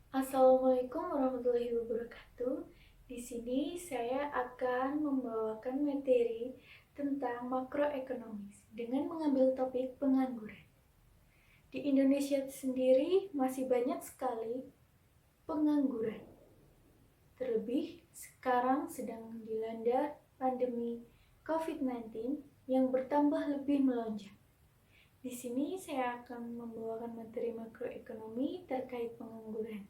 Assalamualaikum warahmatullahi wabarakatuh. Di sini saya akan membawakan materi tentang makroekonomi dengan mengambil topik pengangguran. Di Indonesia sendiri masih banyak sekali pengangguran. Terlebih sekarang sedang dilanda pandemi COVID-19 yang bertambah lebih melonjak. Di sini saya akan membawakan materi makroekonomi terkait pengangguran.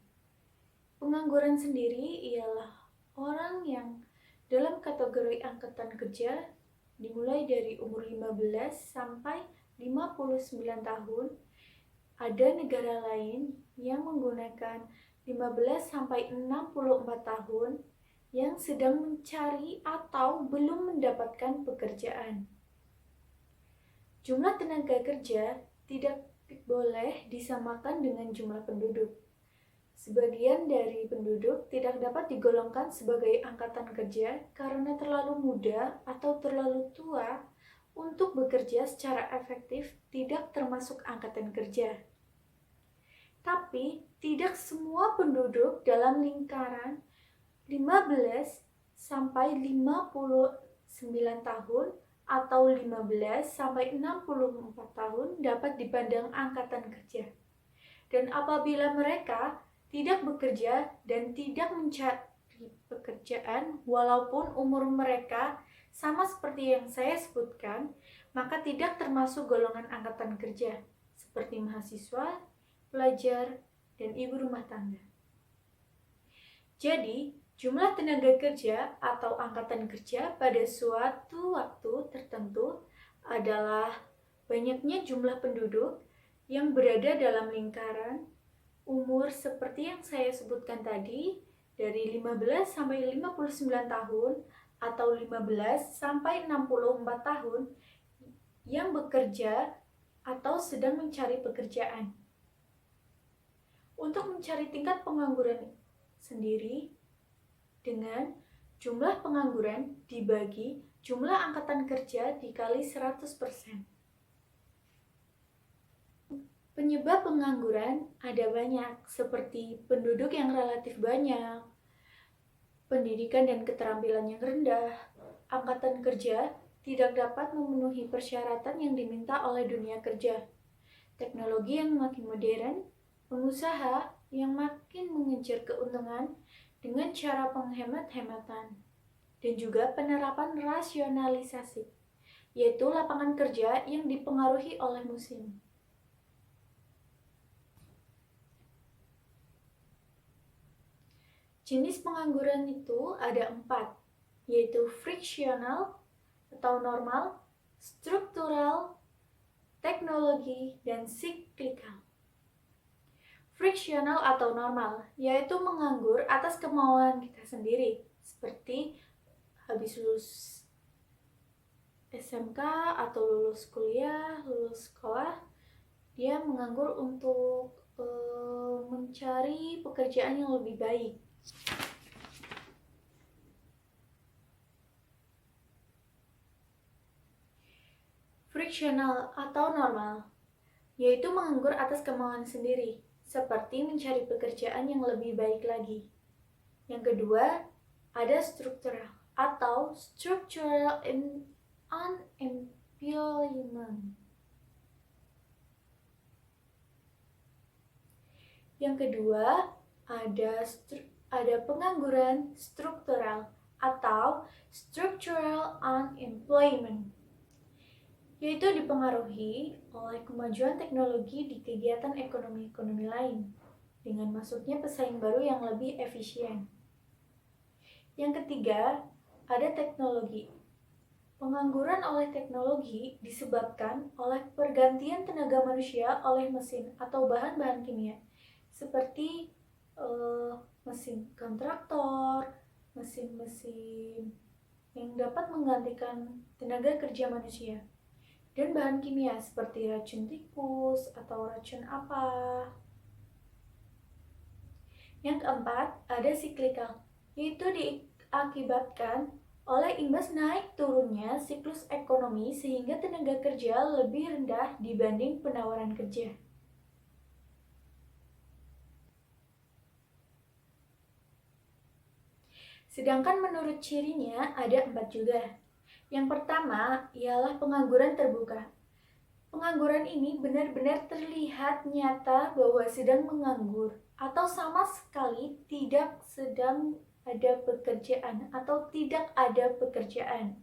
Pengangguran sendiri ialah orang yang dalam kategori angkatan kerja dimulai dari umur 15 sampai 59 tahun. Ada negara lain yang menggunakan 15 sampai 64 tahun yang sedang mencari atau belum mendapatkan pekerjaan. Jumlah tenaga kerja tidak boleh disamakan dengan jumlah penduduk. Sebagian dari penduduk tidak dapat digolongkan sebagai angkatan kerja karena terlalu muda atau terlalu tua untuk bekerja secara efektif, tidak termasuk angkatan kerja. Tapi tidak semua penduduk dalam lingkaran 15 sampai 59 tahun atau 15 sampai 64 tahun dapat dipandang angkatan kerja. Dan apabila mereka tidak bekerja dan tidak mencari pekerjaan walaupun umur mereka sama seperti yang saya sebutkan, maka tidak termasuk golongan angkatan kerja seperti mahasiswa, pelajar, dan ibu rumah tangga. Jadi, jumlah tenaga kerja atau angkatan kerja pada suatu waktu tertentu adalah banyaknya jumlah penduduk yang berada dalam lingkaran umur seperti yang saya sebutkan tadi, dari 15 sampai 59 tahun atau 15 sampai 64 tahun yang bekerja atau sedang mencari pekerjaan. Untuk mencari tingkat pengangguran sendiri dengan jumlah pengangguran dibagi jumlah angkatan kerja dikali 100%. Penyebab pengangguran ada banyak, seperti penduduk yang relatif banyak, pendidikan dan keterampilan yang rendah, angkatan kerja tidak dapat memenuhi persyaratan yang diminta oleh dunia kerja, teknologi yang makin modern, pengusaha yang makin mengejar keuntungan dengan cara penghemat-hematan, dan juga penerapan rasionalisasi, yaitu lapangan kerja yang dipengaruhi oleh musim. Jenis pengangguran itu ada 4, yaitu friksional atau normal, struktural, teknologi, dan siklikal. Friksional atau normal, yaitu menganggur atas kemauan kita sendiri, seperti habis lulus SMK atau lulus kuliah, lulus sekolah, dia menganggur untuk mencari pekerjaan yang lebih baik. Friksional atau normal, yaitu menganggur atas kemauan sendiri, seperti mencari pekerjaan yang lebih baik lagi. Yang kedua, ada struktural atau structural unemployment. Yang kedua, ada pengangguran struktural atau structural unemployment, yaitu dipengaruhi oleh kemajuan teknologi di kegiatan ekonomi lain, dengan masuknya pesaing baru yang lebih efisien. Yang ketiga, ada teknologi. Pengangguran oleh teknologi disebabkan oleh pergantian tenaga manusia oleh mesin atau bahan-bahan kimia, seperti mesin kontraktor, mesin-mesin yang dapat menggantikan tenaga kerja manusia, dan bahan kimia seperti racun tikus atau racun apa. Yang keempat, ada siklikal, yaitu diakibatkan oleh imbas naik turunnya siklus ekonomi sehingga tenaga kerja lebih rendah dibanding penawaran kerja. Sedangkan menurut cirinya ada 4 juga. Yang pertama ialah pengangguran terbuka. Pengangguran ini benar-benar terlihat nyata bahwa sedang menganggur atau sama sekali tidak sedang ada pekerjaan atau tidak ada pekerjaan.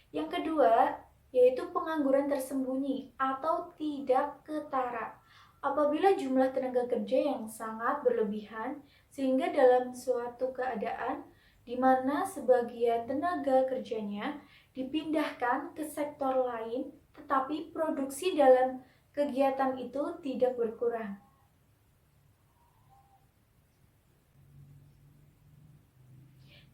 Yang kedua, yaitu pengangguran tersembunyi atau tidak ketara. Apabila jumlah tenaga kerja yang sangat berlebihan, sehingga dalam suatu keadaan di mana sebagian tenaga kerjanya dipindahkan ke sektor lain, tetapi produksi dalam kegiatan itu tidak berkurang.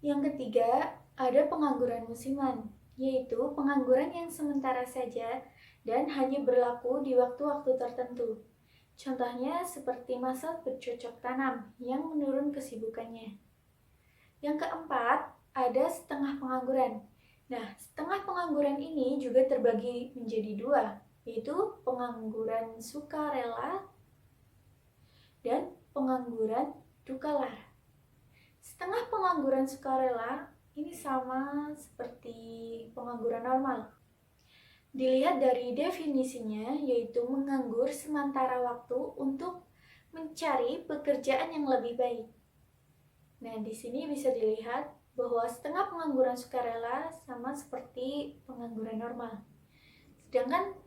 Yang ketiga, ada pengangguran musiman, yaitu pengangguran yang sementara saja dan hanya berlaku di waktu-waktu tertentu. Contohnya seperti masa bercocok tanam yang menurun kesibukannya. Yang keempat, ada setengah pengangguran. Nah, setengah pengangguran ini juga terbagi menjadi dua, yaitu pengangguran sukarela dan pengangguran dukalara. Setengah pengangguran sukarela ini sama seperti pengangguran normal. Dilihat dari definisinya, yaitu menganggur sementara waktu untuk mencari pekerjaan yang lebih baik. Nah, di sini bisa dilihat bahwa setengah pengangguran sukarela sama seperti pengangguran normal. Sedangkan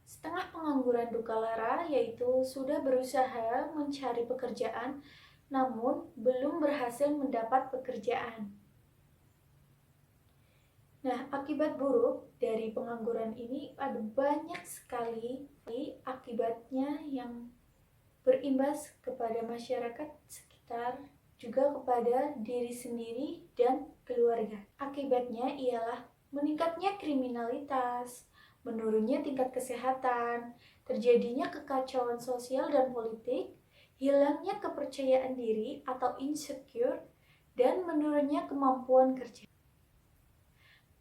setengah pengangguran dukalara yaitu sudah berusaha mencari pekerjaan namun belum berhasil mendapat pekerjaan. Nah, akibat buruk dari pengangguran ini ada banyak sekali akibatnya yang berimbas kepada masyarakat sekitar, juga kepada diri sendiri dan keluarga. Akibatnya ialah meningkatnya kriminalitas, menurunnya tingkat kesehatan, terjadinya kekacauan sosial dan politik, hilangnya kepercayaan diri atau insecure, dan menurunnya kemampuan kerja,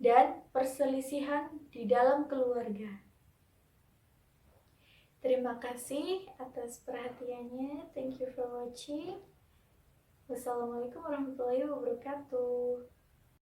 dan perselisihan di dalam keluarga. Terima kasih atas perhatiannya. Thank you for watching. Wassalamualaikum warahmatullahi wabarakatuh.